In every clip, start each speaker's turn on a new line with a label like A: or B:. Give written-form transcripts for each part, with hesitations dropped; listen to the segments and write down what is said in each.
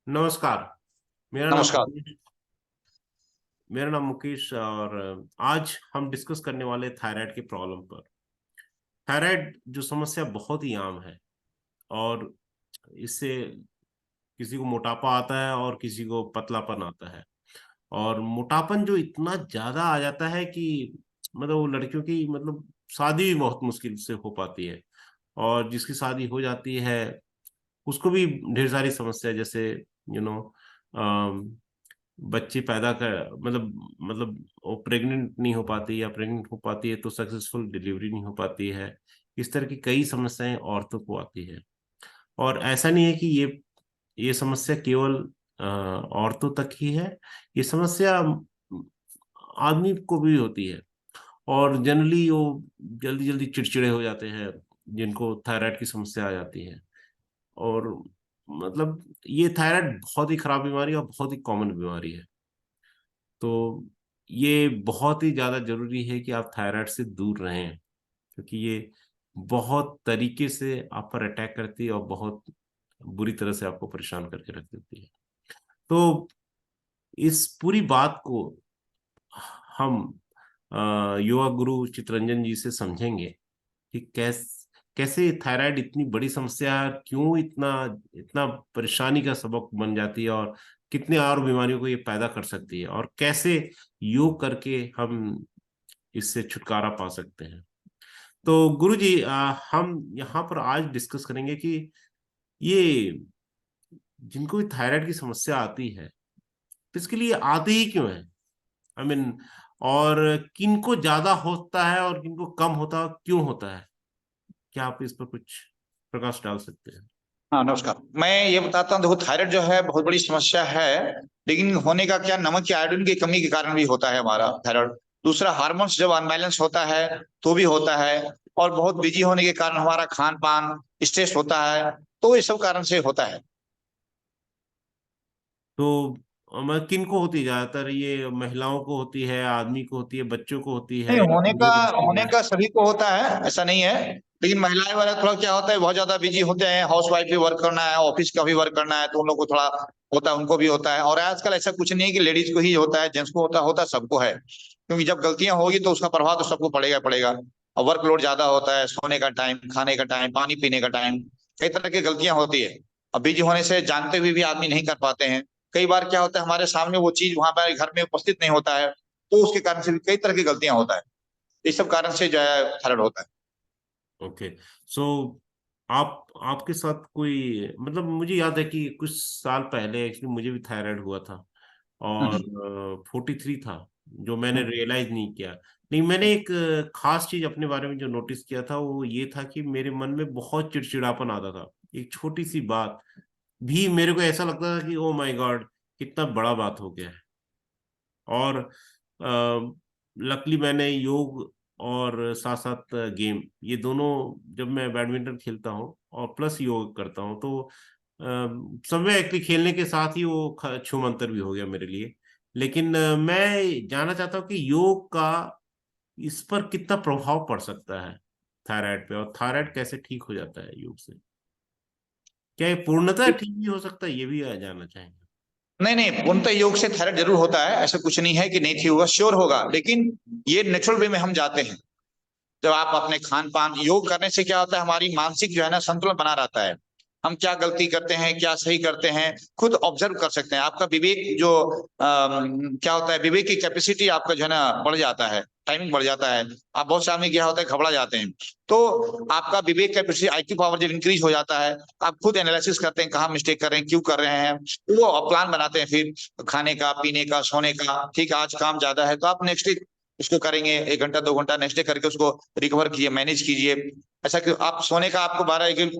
A: नमस्कार। मेरा नाम
B: नमस्कार।
A: मुकेश मेरा नाम मुकेश और आज हम डिस्कस करने वाले थायराइड की प्रॉब्लम पर। थायराइड जो समस्या बहुत ही आम है और इससे किसी को मोटापा आता है और किसी को पतलापन आता है। और मोटापन जो इतना ज्यादा आ जाता है कि मतलब वो लड़कियों की मतलब शादी भी बहुत मुश्किल से हो पाती है। और जिसकी शादी हो जाती है उसको भी ढेर सारी समस्या, जैसे यू नो बच्चे पैदा कर मतलब वो प्रेग्नेंट नहीं हो पाती, या प्रेग्नेंट हो पाती है तो सक्सेसफुल डिलीवरी नहीं हो पाती है। इस तरह की कई समस्याएं औरतों को आती है। और ऐसा नहीं है कि ये समस्या केवल औरतों तक ही है। ये समस्या आदमी को भी होती है। और जनरली वो जल्दी जल्दी चिड़चिड़े हो जाते हैं जिनको थायराइड की समस्या आ जाती है। और मतलब ये थायराइड बहुत ही खराब बीमारी और बहुत ही कॉमन बीमारी है। तो ये बहुत ही ज्यादा जरूरी है कि आप थायराइड से दूर रहें, क्योंकि ये बहुत तरीके से आप पर अटैक करती है और बहुत बुरी तरह से आपको परेशान करके रख देती है। तो इस पूरी बात को हम युवा गुरु चितरंजन जी से समझेंगे कि कैसे थायराइड इतनी बड़ी समस्या है, क्यों इतना इतना परेशानी का सबक बन जाती है, और कितने और बीमारियों को ये पैदा कर सकती है, और कैसे योग करके हम इससे छुटकारा पा सकते हैं। तो गुरु जी, हम यहाँ पर आज डिस्कस करेंगे कि ये जिनको भी थायराइड की समस्या आती है तो इसके लिए आती ही क्यों है, आई मीन, और किनको ज्यादा होता है और किनको कम होता है, क्यों होता है। क्या आप इस पर कुछ प्रकाश डाल सकते हैं?
B: हाँ, नमस्कार। मैं ये बताता हूँ, देखो थायराइड जो है बहुत बड़ी समस्या है। लेकिन होने का क्या, नमक या आयोडीन की कमी के कारण भी होता है हमारा थायराइड। दूसरा, हार्मोन्स जब अनबैलेंस होता है तो भी होता है। और बहुत बिजी होने के कारण हमारा खान पान, स्ट्रेस होता है, तो ये सब कारण से होता है।
A: तो मैं किन को होती है ज्यादातर? ये महिलाओं को होती है, आदमी को होती है, बच्चों को होती
B: नहीं,
A: है, बूढ़े को होती
B: होने
A: है?
B: का सभी को होता है, ऐसा नहीं है। लेकिन महिलाएं वाला थोड़ा क्या होता है, बहुत ज्यादा बिजी होते हैं, हाउस वाइफ भी वर्क करना है, ऑफिस का भी वर्क करना है, तो उन लोग को थोड़ा होता है, उनको भी होता है। और आजकल ऐसा कुछ नहीं है कि लेडीज को ही होता है, जेंट्स को होता होता है, सबको है। क्योंकि जब गलतियां होगी तो उसका प्रभाव तो सबको पड़ेगा पड़ेगा। और वर्कलोड ज्यादा होता है, सोने का टाइम, खाने का टाइम, पानी पीने का टाइम, कई तरह की गलतियां होती है। अब बिजी होने से जानते हुए भी आदमी नहीं कर पाते हैं। कई बार क्या होता है, हमारे सामने वो चीज वहां पर घर में उपस्थित नहीं होता है, तो उसके कारण से भी कई तरह की गलतियां होता है। इस सब कारण से जो है थायराइड होता है।
A: ओके। सो आपके साथ कोई, मतलब मुझे याद है कि कुछ साल पहले एक्चुअली मुझे भी थायराइड हुआ था। और
B: हम्म।
A: 43 था, जो मैंने
B: हम्म।
A: रियलाइज नहीं किया। नहीं, मैंने एक खास चीज अपने बारे में जो नोटिस किया था वो ये था कि मेरे मन में बहुत चिड़चिड़ापन आता था। एक छोटी सी बात भी मेरे को ऐसा लगता था कि ओ माय गॉड, कितना बड़ा बात हो गया है। और लकली मैंने योग और साथ साथ गेम, ये दोनों, जब मैं बैडमिंटन खेलता हूँ और प्लस योग करता हूँ तो सब में एक्चुअली खेलने के साथ ही वो छूमंतर भी हो गया मेरे लिए। लेकिन मैं जानना चाहता हूँ कि योग का इस पर कितना प्रभाव पड़ सकता है थायराइड पे, और थायराइड कैसे ठीक हो जाता है योग से। क्या ये पूर्णतः ठीक भी हो सकता है, ये भी जानना चाहेंगे।
B: नहीं नहीं, पूर्णतः योग से थायराइड जरूर होता है, ऐसा कुछ नहीं है कि नहीं ठीक होगा, श्योर होगा। लेकिन ये नेचुरल वे में हम जाते हैं। जब आप अपने खान पान, योग करने से क्या होता है, हमारी मानसिक जो है ना संतुलन बना रहता है। हम क्या गलती करते हैं, क्या सही करते हैं, खुद ऑब्जर्व कर सकते हैं। आपका विवेक जो क्या होता है, विवेक की कैपेसिटी आपका जो है ना बढ़ जाता है, टाइमिंग बढ़ जाता है। आप बहुत से आदमी क्या होता है, घबरा जाते हैं। तो आपका विवेक कैपेसिटी, आईक्यू पावर जब इंक्रीज हो जाता है, आप खुद एनालिसिस करते हैं कहाँ मिस्टेक कर रहे हैं, क्यों कर रहे हैं। वो प्लान बनाते हैं फिर खाने का, पीने का, सोने का। ठीक है, आज काम ज्यादा है तो आप नेक्स्ट डे उसको करेंगे, 1 घंटा 2 घंटा नेक्स्ट डे करके उसको रिकवर कीजिए, मैनेज कीजिए। ऐसा कि आप सोने का, आपको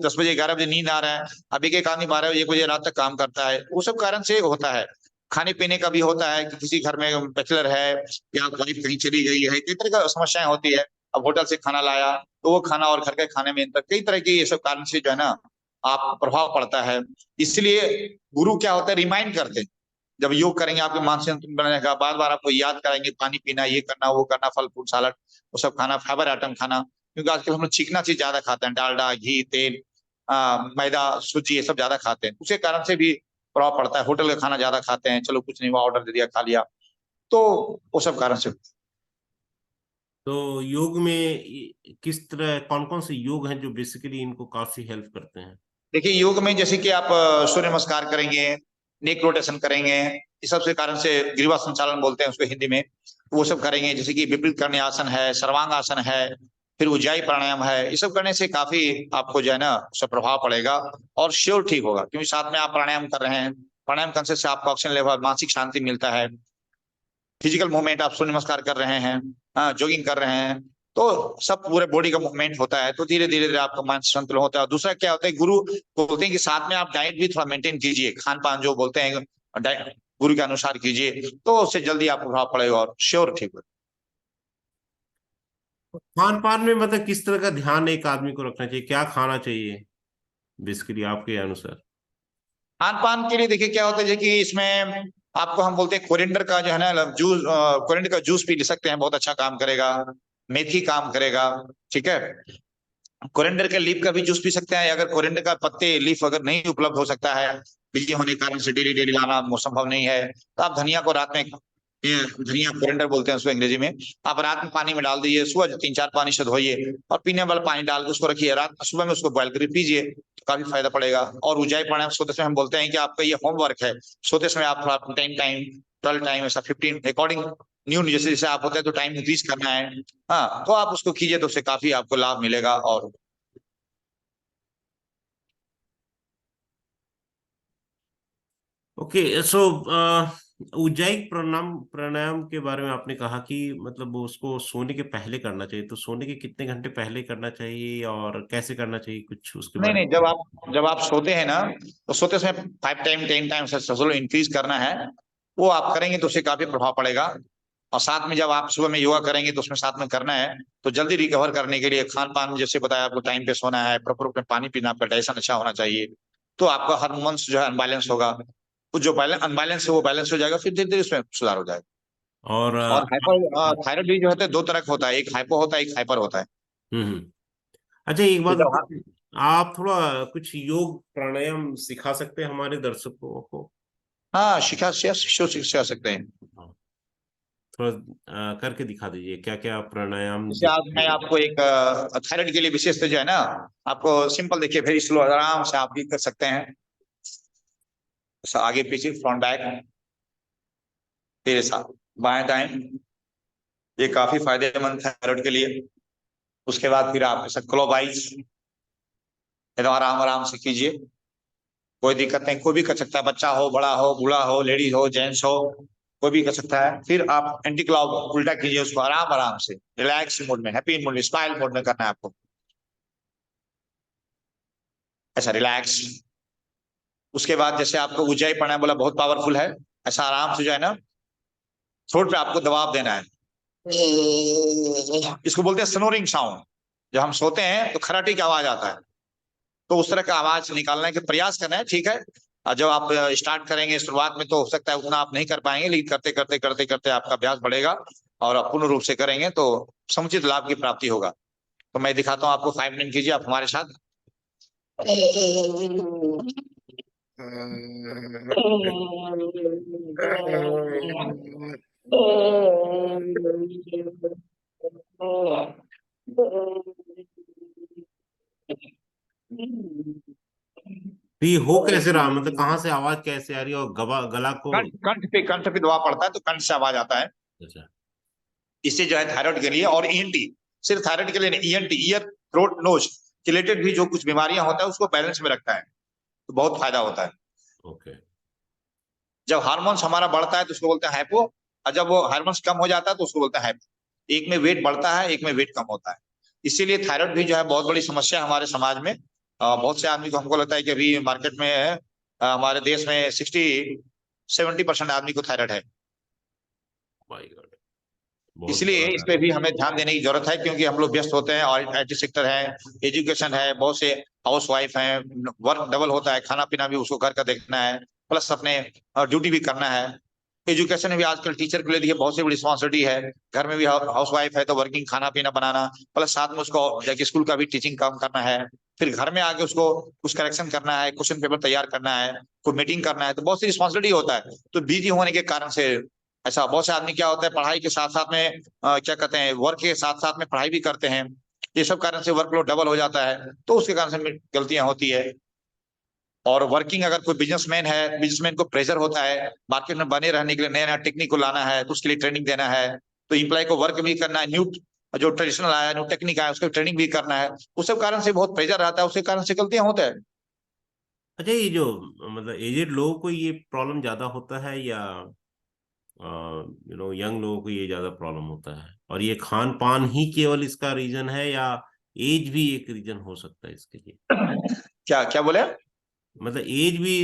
B: 10 बजे 11 बजे नींद आ रहा है, अभी के आदमी 12 1 बजे रात तक काम करता है, वो सब कारण से होता है। खाने पीने का भी होता है कि किसी घर में बैचलर है या वाइफ कहीं चली गई है, कई तरह का समस्याएं होती है। अब होटल से खाना लाया तो वो खाना और घर के खाने में अंतर, कई तरह के ये सब कारण से जो है ना आप प्रभाव पड़ता है। इसलिए गुरु क्या होता है, रिमाइंड करते हैं। जब योग करेंगे आपके मानसिक संतुलन बनेगा, बार बार आपको याद कराएंगे, पानी पीना, ये करना, वो करना, फल फूल सलाद वो सब खाना, फाइबर आइटम खाना। क्योंकि आजकल हम लोग चिकना चीज ज्यादा खाते हैं, डालडा, घी, तेल, मैदा, सूजी, ये सब ज्यादा खाते हैं, उसके कारण से भी प्रभाव पड़ता है। होटल का खाना ज्यादा खाते हैं, चलो कुछ नहीं हुआ, ऑर्डर दे दिया, खा लिया, तो वो सब कारण से।
A: तो योग में किस तरह, कौन कौन से योग हैं जो बेसिकली इनको काफी हेल्प करते हैं?
B: देखिए योग में जैसे कि आप सूर्य नमस्कार करेंगे, नेक रोटेशन करेंगे, इस सब से कारण से ग्रीवा संचालन बोलते हैं उसको हिंदी में, वो सब करेंगे। जैसे कि विपरीत करणी आसन है, सर्वांग आसन है, फिर उज्जाई प्राणायाम है, ये सब करने से काफी आपको जो है ना उसका प्रभाव पड़ेगा और श्योर ठीक होगा, क्योंकि साथ में आप प्राणायाम कर रहे हैं। प्राणायाम करने से आपको ऑक्सीजन लेवल, मानसिक शांति मिलता है। फिजिकल मूवमेंट, आप सूर्य नमस्कार कर रहे हैं, हाँ जॉगिंग कर रहे हैं, तो सब पूरे बॉडी का मूवमेंट होता है, तो धीरे धीरे धीरे आपका मानसिक संतुलन होता है। दूसरा क्या होता है, गुरु बोलते हैं कि साथ में आप डाइट भी थोड़ा मेंटेन कीजिए, खान पान जो बोलते हैं गुरु के अनुसार कीजिए, तो उससे जल्दी आपको प्रभाव पड़ेगा और श्योर ठीक हो।
A: खान पान में मतलब किस तरह का ध्यान एक आदमी को रखना चाहिए, क्या खाना चाहिए बेसिकली आपके अनुसार?
B: खान पान के लिए देखिए क्या होता है कि इसमें आपको हम बोलते हैं कोरिएंडर का जो है ना जूस, कोरिएंडर का जूस पी ले सकते हैं, बहुत अच्छा काम करेगा। मेथी काम करेगा, ठीक है। कोरिएंडर के लीफ का भी जूस पी सकते हैं, अगर कोरिएंडर का पत्ते लीफ अगर नहीं उपलब्ध हो सकता है, बिजली होने के कारण से डेली डेली लाना संभव नहीं है, तो आप धनिया को रात में, ये धनिया कोरिएंडर बोलते हैं उसको अंग्रेजी में, आप रात में पानी में डाल दीजिए, सुबह 3-4 पानी से धोइए और पीने वाला पानी डाल के उसको रखिए, रात सुबह में उसको बॉयल करके पीजिए, तो काफी फायदा पड़ेगा। और उज्जाई प्राणायाम सोते समय हम बोलते हैं कि आपका ये होमवर्क है, सोते समय आप थोड़ा टाइम टाइम 12 टाइम ऐसा 15 अकॉर्डिंग न्यू जैसे जैसे आप होते हैं तो टाइम इंक्रीज करना है, हाँ तो आप उसको कीजिए, तो उससे काफी आपको लाभ मिलेगा। और
A: ओके, सो उज्जाई प्राणायाम प्राणायाम के बारे में आपने कहा कि मतलब वो उसको सोने के पहले करना चाहिए, तो सोने के कितने घंटे पहले करना चाहिए और कैसे करना चाहिए, कुछ उसके
B: नहीं
A: बारे
B: नहीं, जब आप सोते हैं ना, तो सोते समय 5 टाइम 10 टाइम से इंक्रीज करना है, वो आप करेंगे तो उससे काफी प्रभाव पड़ेगा। और साथ में जब आप सुबह में योगा करेंगे तो उसमें साथ में करना है, तो जल्दी रिकवर करने के लिए खान पान जैसे बताया आपको, टाइम पे सोना है, प्रॉपर पानी पीना, आपका डाइजेशन अच्छा होना चाहिए, तो आपका हार्मोन्स जो है अनबैलेंस होगा, तो जो अनबैलेंस है वो बैलेंस हो जाएगा, फिर धीरे धीरे उसमें सुधार हो जाएगा।
A: में? और
B: और हाइपर थायराइड भी जो होता है दो तरह का होता है, एक हाइपो होता है, एक हाइपर होता है।
A: हम्म। अच्छा, एक
B: तो
A: बात
B: जब
A: बताइए, आप थोड़ा कुछ योग प्राणायाम सिखा सकते हैं हमारे दर्शकों को?
B: हाँ सिखा सकते हैं।
A: हाँ, थोड़ा करके दिखा दीजिए क्या क्या प्राणायाम
B: जैसे आज मैं आपको एक थायराइड के लिए विशेष जो है ना, आपको सिंपल देखिए, वेरी स्लो, आराम से आप भी कर सकते हैं। आगे पीछे, फ्रंट बैक, तेरे साथ, बाएं दाएं, ये काफी फायदेमंद है थायराइड के लिए। उसके बाद फिर आप ऐसा क्लोबाइज, एकदम आराम आराम से कीजिए, कोई दिक्कत नहीं, कोई भी कर सकता है, बच्चा हो, बड़ा हो, बूढ़ा हो, लेडीज हो, जेंट्स हो, कोई भी कर सकता है। फिर आप एंटी क्लाउड उल्टा कीजिए उसको, आराम आराम से, रिलैक्स मोड में, हैप्पी मोड में, स्माइल मोड में करना है आपको, ऐसा रिलैक्स। उसके बाद जैसे आपको ऊंचाई पढ़ना है, बोला बहुत पावरफुल है, ऐसा आराम से जो है ना थ्रोट पे आपको दबाव देना है, इसको बोलते हैं स्नोरिंग साउंड। जब हम सोते हैं तो खराटी की आवाज आता है, तो उस तरह का आवाज निकालने के प्रयास करना है, ठीक है। और जब आप स्टार्ट करेंगे शुरुआत में तो हो सकता है उतना आप नहीं कर पाएंगे, लेकिन करते करते करते करते आपका अभ्यास बढ़ेगा और आप पूर्ण रूप से करेंगे तो समुचित लाभ की प्राप्ति होगा। तो मैं दिखाता हूँ आपको, 5 मिनट कीजिए आप हमारे साथ।
A: तो ये हो कैसे रहा, मतलब कहाँ से आवाज कैसे आ रही है और गला गला को?
B: कंठ पे दबाव पड़ता है तो कंठ से आवाज आता है।
A: अच्छा।
B: इससे जो है थायराइड के लिए, और ईएनटी, सिर्फ थायराइड के लिए नहीं, ENT, ear throat nose related भी जो कुछ बीमारियां होता है उसको बैलेंस में रखता है, तो बहुत फायदा होता है।
A: ओके।
B: जब हार्मोन्स हमारा बढ़ता है तो उसको बोलते हैं हाइपो, और जब वो हार्मोन्स कम हो जाता है तो उसको बोलते हैं हाइपो। एक में वेट बढ़ता है, एक में वेट कम होता है। इसीलिए थायराइड भी जो है बहुत बड़ी समस्या है हमारे समाज में। बहुत से आदमी को, हमको लगता है कि अभी मार्केट में हमारे देश में 60-70% आदमी को थायराइड है।
A: माय गॉड, बहुत
B: इसलिए
A: बड़ा
B: इस पे
A: कारण।
B: भी हमें ध्यान देने की जरूरत है, क्योंकि हम लोग व्यस्त होते हैं, और आईटी सेक्टर है, एजुकेशन है, बहुत से हाउस वाइफ हैं, वर्क डबल होता है, खाना पीना भी उसको घर का देखना है, प्लस अपने ड्यूटी भी करना है। एजुकेशन में भी आजकल टीचर के लिए बहुत सी बड़ी रिस्पॉन्सिबिलिटी है, घर में भी हाउस वाइफ है तो वर्किंग, खाना पीना बनाना, प्लस साथ में उसको जाके स्कूल का भी टीचिंग काम करना है, फिर घर में आके उसको कुछ करेक्शन करना है, क्वेश्चन पेपर तैयार करना है, कोई मीटिंग करना है, तो बहुत सी रिस्पॉन्सिबिलिटी होता है। तो बिजी होने के कारण से ऐसा बहुत से आदमी क्या होता है, पढ़ाई के साथ साथ में क्या कहते हैं, वर्क के साथ साथ में पढ़ाई भी करते हैं। ये सब कारण से वर्कलोड डबल हो जाता है, तो उसके कारण से गलतियां होती है। और वर्किंग अगर कोई बिजनेसमैन है, बिजनेसमैन को प्रेशर होता है मार्केट में बने रहने के लिए, नया नया टेक्निक को लाना है, तो उसके लिए ट्रेनिंग देना है। तो इम्प्लॉय को वर्क भी करना है, न्यू जो ट्रेडिशनल आया, न्यू टेक्निक आया, उसको ट्रेनिंग भी करना है। उस सब कारण से बहुत प्रेशर रहता है, उसके कारण से गलतियां होता है।
A: अच्छा, ये जो मतलब एजेड लोगों को ये प्रॉब्लम ज्यादा होता है, या यंग लोगों को ये ज्यादा प्रॉब्लम होता है? और ये खान पान ही केवल इसका रीजन है, या एज भी एक रीजन हो सकता है इसके लिए?
B: क्या क्या बोले?
A: मतलब एज भी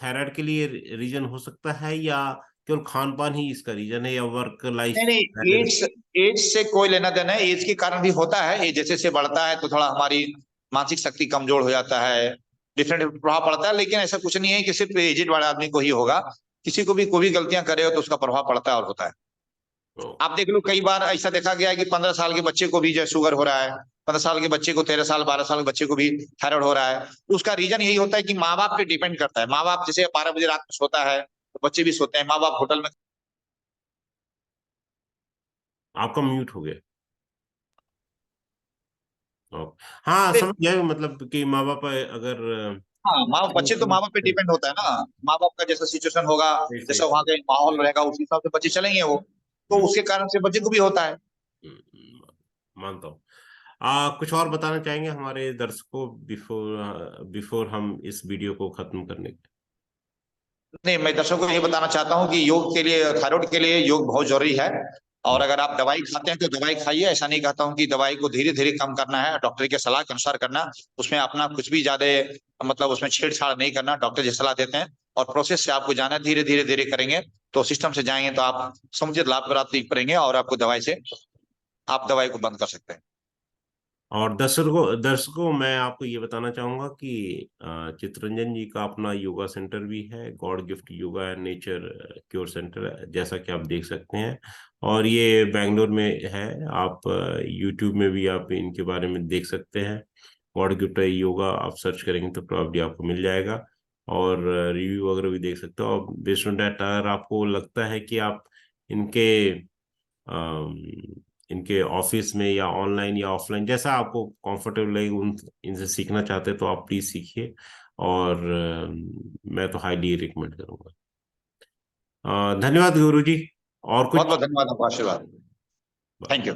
A: थायराइड के लिए रीजन हो सकता है, या केवल खान पान ही इसका रीजन है, या वर्क लाइफ
B: नहीं नहीं,
A: बैलेंस?
B: एज से कोई लेना देना है। एज के कारण भी होता है, एज जैसे जैसे बढ़ता है तो थोड़ा हमारी मानसिक शक्ति कमजोर हो जाता है, डिफरेंट प्रभाव पड़ता है। लेकिन ऐसा कुछ नहीं है कि सिर्फ एजेड वाले आदमी को ही होगा, किसी को भी कोई भी गलतियां करे हो तो उसका प्रभाव पड़ता है और होता है। आप देख लो, कई बार ऐसा देखा गया है कि 15 साल के बच्चे को भी जो शुगर हो रहा है, 15 साल के बच्चे को, 13 साल 12 साल के बच्चे को भी थायराइड हो रहा है। तो उसका रीजन यही होता है कि माँ बाप पे डिपेंड करता है। माँ बाप जैसे 12 बजे रात में सोता है तो बच्चे भी सोते हैं, माँ बाप होटल में।
A: आपका म्यूट हो गया। हाँ, समझ गया, मतलब कि माँ बाप अगर
B: हाँ, माँ बच्चे तो माँ बाप पे
A: सही
B: डिपेंड होता है ना। माँ बाप का जैसा सिचुएशन होगा,
A: सही
B: जैसा वहाँ
A: सही।
B: का माहौल रहेगा, उस हिसाब से बच्चे चलेंगे वो। तो
A: हम्म,
B: उसके कारण से बच्चे को भी होता है।
A: मानता हूँ। कुछ और बताना चाहेंगे हमारे दर्शकों, बिफोर बिफोर हम इस वीडियो को खत्म करने के?
B: नहीं, मैं दर्शकों को ये बताना चाहता हूँ कि योग के लिए, थायराइड के लिए योग बहुत जरूरी है। और अगर आप दवाई खाते हैं तो दवाई खाइए, ऐसा नहीं कहता हूँ कि दवाई को धीरे धीरे कम करना है, डॉक्टर की सलाह के अनुसार करना। उसमें अपना कुछ भी ज्यादा मतलब उसमें छेड़छाड़ नहीं करना, डॉक्टर जो सलाह देते हैं। और प्रोसेस से आपको जाना है, धीरे धीरे धीरे करेंगे तो सिस्टम से जाएंगे तो आप समुचित लाभ प्राप्त करेंगे, और आपको दवाई से, आप दवाई को बंद कर सकते हैं।
A: और दर्शकों मैं आपको ये बताना चाहूंगा कि चितरंजन जी का अपना योगा सेंटर भी है, God gift yoga and nature cure centre, जैसा कि आप देख सकते हैं। और ये बेंगलोर में है। आप यूट्यूब में भी आप इनके बारे में देख सकते हैं। गॉड गिफ्ट योगा आप सर्च करेंगे तो प्रॉब्ली आपको मिल जाएगा। और रिव्यू वगैरह भी देख सकते हो। और बेस्ड ऑन दैट, अगर आपको लगता है कि आप इनके अम, इनके ऑफिस में या ऑनलाइन या ऑफलाइन, जैसा आपको कंफर्टेबल लगे, उन इनसे सीखना चाहते हैं तो आप प्लीज सीखिए। और मैं तो हाईली रिकमेंड करूंगा। धन्यवाद गुरु जी। और
B: बहुत
A: कुछ?
B: बहुत धन्यवाद, आपका आशीर्वाद। Thank you.